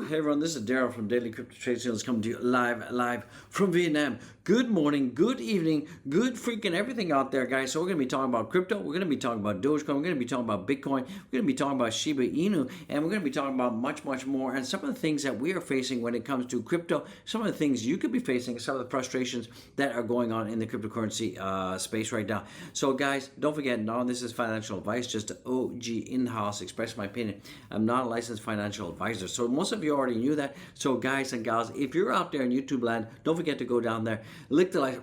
Hey everyone, this is Daryl from Daily Crypto Trade Sales coming to you live from Vietnam. Good morning, good evening, good freaking everything out there, guys. So we're going to be talking about crypto, we're going to be talking about Dogecoin, we're going to be talking about Bitcoin, we're going to be talking about Shiba Inu, and we're going to be talking about much more, and some of the things that we are facing when it comes to crypto, some of the things you could be facing, some of the frustrations that are going on in the cryptocurrency space right now. So guys, don't forget, none of this is financial advice, just OG in-house, express my opinion. I'm not a licensed financial advisor. So most of you already knew that. So guys and gals, if you're out there in YouTube land, don't forget to go down there, lick the like,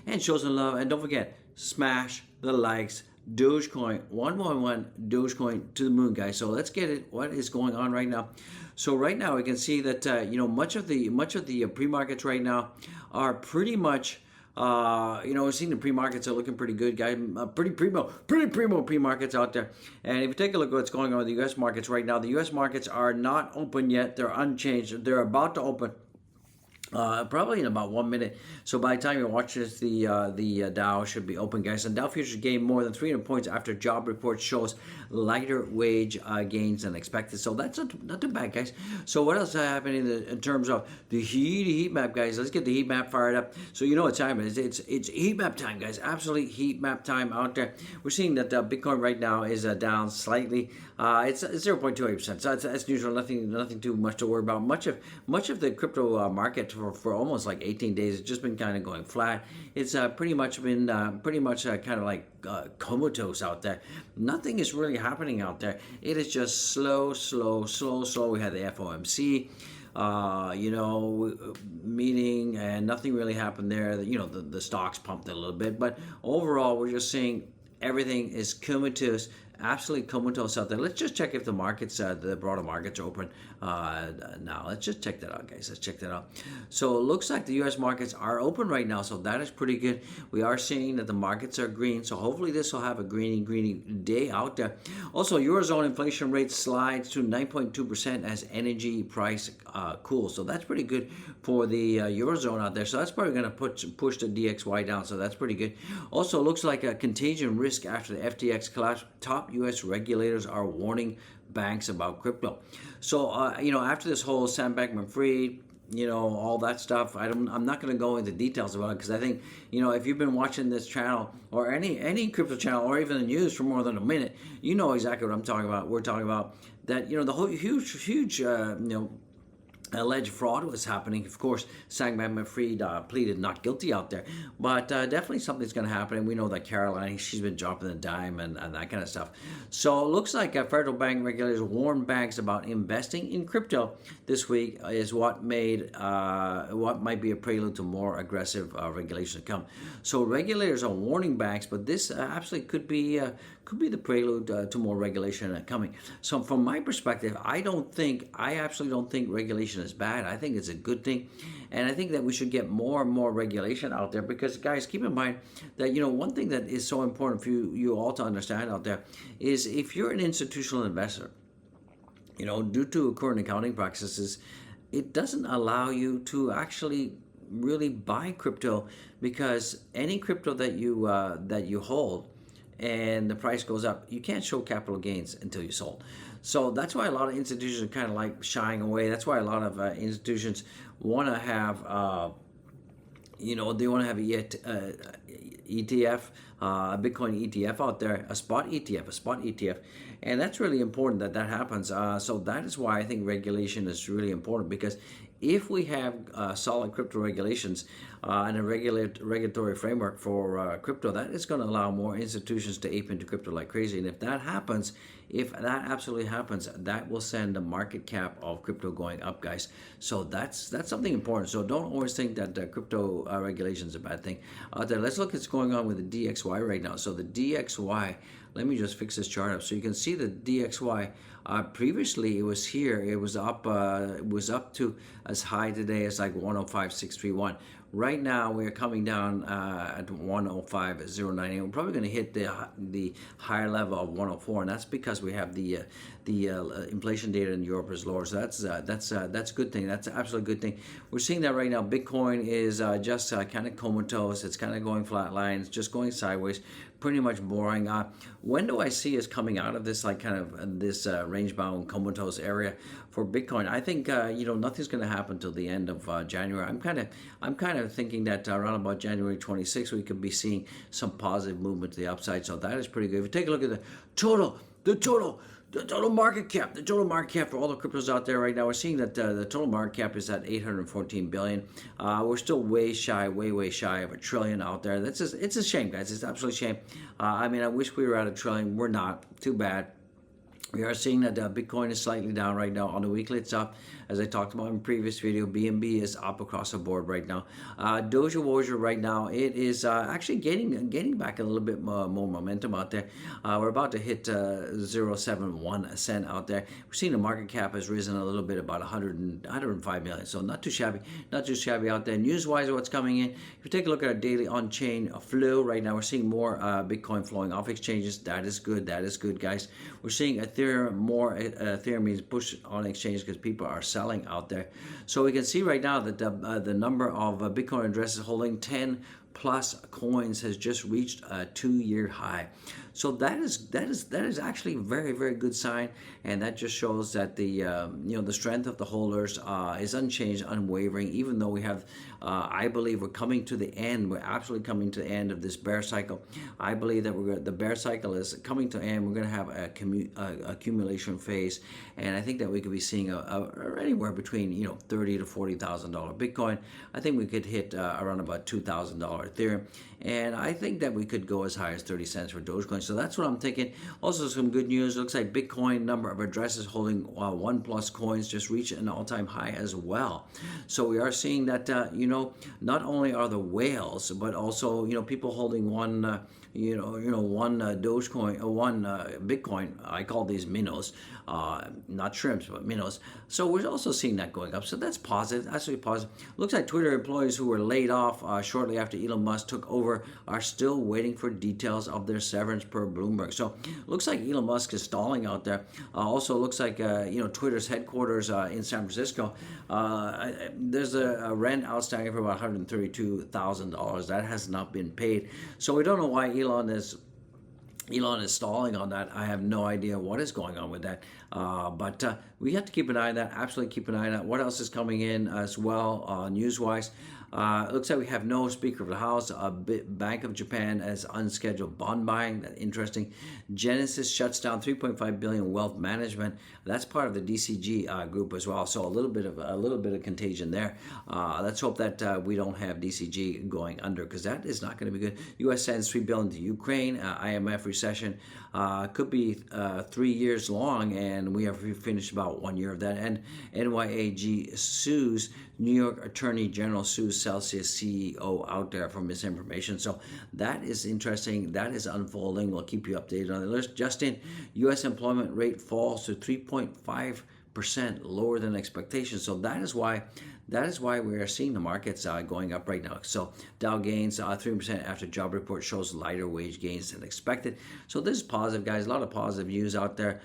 and show some love. And don't forget, smash the likes. Dogecoin 111, Dogecoin to the moon, guys. So let's get it. What is going on right now? So right now we can see that much of the pre-markets right now are pretty much. We're seeing the pre-markets are looking pretty good, guys. Pretty primo pre-markets out there. And if you take a look at what's going on with the U.S. markets right now, the U.S. markets are not open yet. They're unchanged. They're about to open. Probably in about 1 minute. So by the time you watch this, the Dow should be open, guys. And Dow futures gained more than 300 points after job report shows lighter wage gains than expected. So that's not too bad, guys. So what else is happening in terms of the heat map, guys? Let's get the heat map fired up. So you know what time it is. It's heat map time, guys. Absolute heat map time out there. We're seeing that Bitcoin right now is down slightly. It's 0.28%. So that's neutral. Nothing too much to worry about. Much of the crypto market for almost like 18 days, it's just been kind of going flat. It's pretty much been kind of like comatose out there. Nothing is really happening out there. It is just slow. We had the FOMC meeting, and nothing really happened there. The stocks pumped a little bit, but overall we're just seeing everything is comatose, absolutely comatose out there. Let's just check if the markets, the broader markets are open now. Let's just check that out, guys. Let's check that out. So it looks like the U.S. markets are open right now, so that is pretty good. We are seeing that the markets are green, so hopefully this will have a greeny day out there. Also, Eurozone inflation rate slides to 9.2% as energy price cools. So that's pretty good for the Eurozone out there. So that's probably going to push the DXY down, so that's pretty good. Also, it looks like a contagion risk after the FTX collapse. Top U.S. regulators are warning banks about crypto. So, after this whole Sam Bankman-Fried, all that stuff, I'm not going to go into details about it, because I think, if you've been watching this channel or any crypto channel or even the news for more than a minute, you know exactly what I'm talking about. We're talking about that, the whole huge alleged fraud was happening. Of course, Sam Bankman-Fried pleaded not guilty out there, but definitely something's going to happen. And we know that Caroline, she's been dropping the dime and that kind of stuff. So it looks like federal bank regulators warned banks about investing in crypto this week is what might be a prelude to more aggressive regulation to come. So regulators are warning banks, but this absolutely could be the prelude to more regulation coming. So from my perspective, I absolutely don't think regulation is bad. I think it's a good thing, and I think that we should get more and more regulation out there, because guys, keep in mind that one thing that is so important for you all to understand out there is, if you're an institutional investor, due to current accounting practices, it doesn't allow you to actually really buy crypto, because any crypto that you hold and the price goes up, you can't show capital gains until you sold. So that's why a lot of institutions are kind of like shying away. That's why a lot of institutions want to have they want to have ETF, a Bitcoin ETF out there, a spot ETF, and that's really important that happens. So that is why I think regulation is really important, because if we have solid crypto regulations and a regulatory framework for crypto, that is going to allow more institutions to ape into crypto like crazy. And if that absolutely happens, that will send the market cap of crypto going up, guys. So that's something important. So don't always think that crypto regulation is a bad thing out there. Let's look at what's going on with the DXY right now. So the DXY, let me just fix this chart up so you can see the DXY. Previously, it was here. It was up. It was up to as high today as like 105.631. Right now, we're coming down at 105.098. We're probably going to hit the higher level of 104, and that's because we have the inflation data in Europe is lower. So that's a good thing. That's an absolute good thing. We're seeing that right now. Bitcoin is just kind of comatose. It's kind of going flat lines, just going sideways. pretty much boring. When do I see us coming out of this, like kind of this range bound comatose area for Bitcoin? I think nothing's going to happen till the end of January. I'm kind of thinking that around about January 26th we could be seeing some positive movement to the upside. So that is pretty good. If you take a look at the total market cap, for all the cryptos out there right now, we're seeing that the total market cap is at 814 billion. We're still way shy of $1 trillion out there. It's a shame, guys. It's absolutely a shame. I mean, I wish we were at $1 trillion. We're not. Too bad. We are seeing that Bitcoin is slightly down right now. On the weekly, it's up. As I talked about in the previous video, BNB is up across the board right now. Dogecoin right now, it is actually gaining back a little bit more momentum out there. We're about to hit 0.71 cent out there. We're seeing the market cap has risen a little bit, about 105 million. So not too shabby out there. News-wise, what's coming in? If you take a look at our daily on-chain flow right now, we're seeing more Bitcoin flowing off exchanges. That is good, guys. We're seeing Ethereum means push on exchange because people are selling out there. So we can see right now that the number of Bitcoin addresses holding 10 plus coins has just reached a 2-year high. So that is actually a very, very good sign, and that just shows that the the strength of the holders is unchanged, unwavering. Even though we have, I believe we're coming to the end. We're absolutely coming to the end of this bear cycle. I believe that the bear cycle is coming to an end. We're going to have a accumulation phase, and I think that we could be seeing anywhere between $30,000 to $40,000 Bitcoin. I think we could hit around about $2,000 Ethereum, and I think that we could go as high as 30 cents for Dogecoin. So that's what I'm thinking. Also, some good news. Looks like Bitcoin number of addresses holding 1+ coins just reached an all-time high as well. So we are seeing that not only are the whales, but also people holding one Dogecoin or one Bitcoin. I call these minnows, not shrimps, but minnows. So we're also seeing that going up. So that's positive. That's really positive. Looks like Twitter employees who were laid off shortly after Elon Musk took over are still waiting for details of their severance per Bloomberg. So looks like Elon Musk is stalling out there. Also looks like Twitter's headquarters in San Francisco. There's a rent outstanding for about $132,000 that has not been paid. So we don't know why Elon is stalling on that. I have no idea what is going on with that. But we have to keep an eye on that. Absolutely keep an eye on that. What else is coming in as well, news-wise? It looks like we have no Speaker of the House. Bank of Japan has unscheduled bond buying. That's interesting. Genesis shuts down 3.5 billion wealth management. That's part of the DCG group as well. So a little bit of contagion there. Let's hope that we don't have DCG going under, because that is not going to be good. U.S. sends $3 billion to Ukraine. IMF recession could be 3 years long, and we have finished about 1 year of that. And NYAG sues, New York Attorney General sues Celsius CEO out there for misinformation. So that is interesting. That is unfolding. We'll keep you updated on the list. Just in, U.S. employment rate falls to 3.5%, lower than expectations. So that is why we are seeing the markets going up right now. So Dow gains 3% after job report shows lighter wage gains than expected. So this is positive, guys. A lot of positive news out there.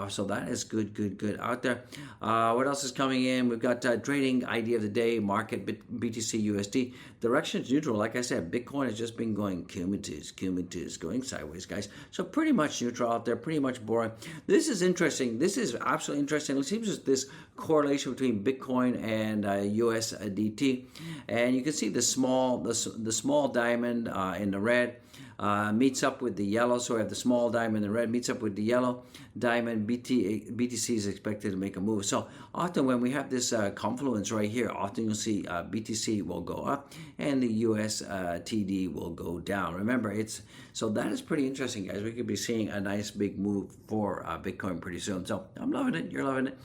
So that is good out there. What else is coming in? We've got trading idea of the day, market BTC USD. Direction is neutral. Like I said, Bitcoin has just been going comatose, going sideways, guys. So pretty much neutral out there, pretty much boring. This is interesting. This is absolutely interesting. It seems as this correlation between Bitcoin and USDT, and you can see the small diamond in the red meets up with the yellow. So we have the small diamond in the red meets up with the yellow diamond. BTC is expected to make a move. So often when we have this confluence right here, often you'll see BTC will go up and the USTD will go down. Remember, so that is pretty interesting, guys. We could be seeing a nice big move for Bitcoin pretty soon. So I'm loving it. You're loving it.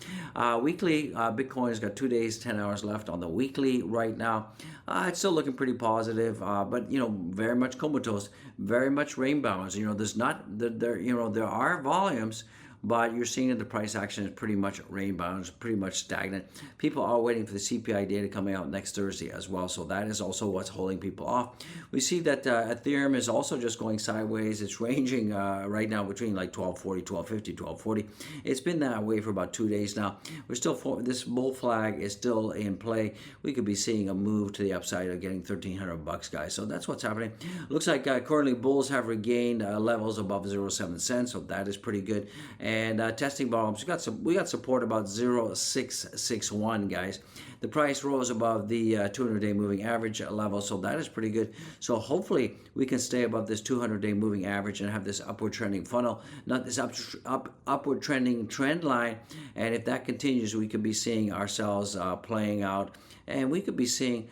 Weekly, Bitcoin has got 2 days, 10 hours left on the weekly right now. It's still looking pretty positive, but very much comatose, very much rainbows. There are volumes, but you're seeing that the price action is pretty much range bound, it's pretty much stagnant. People are waiting for the CPI data coming out next Thursday as well, so that is also what's holding people off. We see that Ethereum is also just going sideways. It's ranging right now between like 1240, 1250, 1240. It's been that way for about 2 days now. We're still this bull flag is still in play. We could be seeing a move to the upside of getting $1,300, guys. So that's what's happening. Looks like currently bulls have regained levels above 0.7 cents, so that is pretty good. And testing bottoms, we got support about 0.661, guys. The price rose above the 200-day moving average level, so that is pretty good. So hopefully we can stay above this 200-day moving average and have this upward trending funnel, not this upward trending trend line. And if that continues, we could be seeing ourselves playing out, and we could be seeing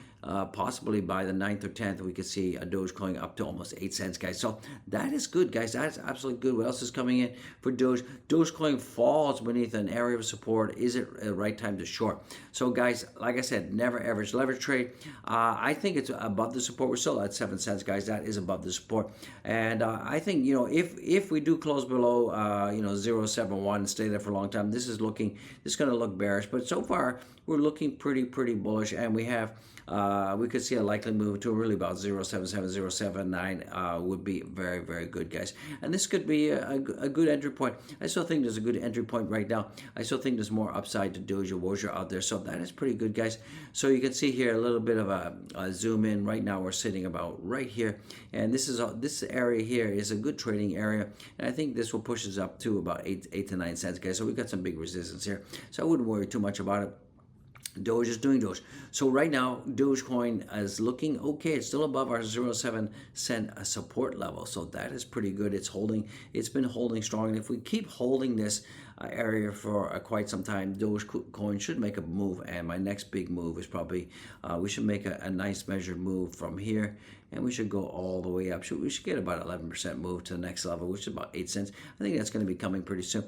possibly by the 9th or 10th, we could see a Doge going up to almost 8 cents, guys. So that is good, guys. That is absolutely good. What else is coming in for Doge? Dogecoin falls beneath an area of support. Is it the right time to short? So, guys, like I said, never average leverage trade. I think it's above the support. We're still at 7 cents, guys. That is above the support. And I think, if we do close below, 0.71 and stay there for a long time, this is going to look bearish. But so far, we're looking pretty bullish, and we could see a likely move to really about 0.77, 0.79 would be very, very good, guys. And this could be a good entry point. I still think there's a good entry point right now. I still think there's more upside to Doge out there, so that is pretty good, guys. So you can see here a little bit of a zoom in. Right now we're sitting about right here, and this area here is a good trading area, and I think this will push us up to about 8 to 9 cents, guys. So we've got some big resistance here, so I wouldn't worry too much about it. Doge is doing Doge. So right now, Dogecoin is looking okay. It's still above our 0.7 cent support level. So that is pretty good. It's been holding strong. And if we keep holding this area for quite some time, Dogecoin should make a move. And my next big move is probably, we should make a nice measured move from here. And we should go all the way up. We should get about 11% move to the next level, which is about 8 cents. I think that's going to be coming pretty soon.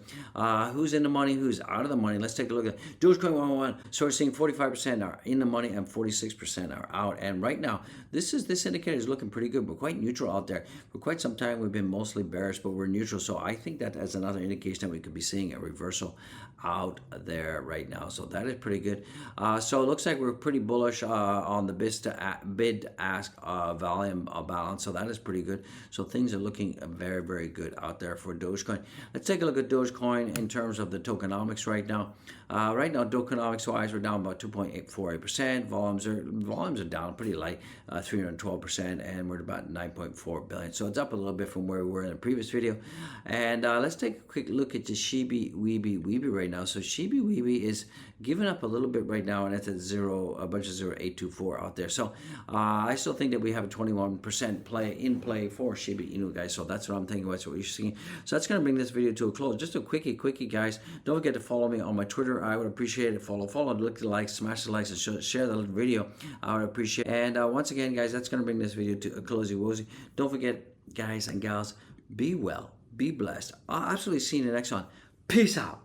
Who's in the money? Who's out of the money? Let's take a look at Dogecoin 111. So we're seeing 45% are in the money and 46% are out. And right now, this indicator is looking pretty good. We're quite neutral out there. For quite some time, we've been mostly bearish, but we're neutral. So I think that as another indication that we could be seeing a reversal out there right now. So that is pretty good. So it looks like we're pretty bullish on the bid-ask volume balance. So that is pretty good. So things are looking very, very good out there for Dogecoin. Let's take a look at Dogecoin in terms of the tokenomics right now. Right now, tokenomics-wise, we're down about 2.48%. Volumes are down pretty light, 312%, and we're at about 9.4 billion. So it's up a little bit from where we were in the previous video. And let's take a quick look at the Shiba Inu right now. So Shiba Inu is giving up a little bit right now, and it's at a bunch of 0.824 out there. So I still think that we have a 21% play for Shiba Inu, guys. So that's what I'm thinking. That's what you're seeing. So that's going to bring this video to a close. Just a quickie, guys. Don't forget to follow me on my Twitter. I would appreciate it. Follow, look at the likes, smash the likes, and share the video. I would appreciate it. And once again, guys, that's going to bring this video to a closey-wozy. Don't forget, guys and gals, be well, be blessed. I'll absolutely see you in the next one. Peace out.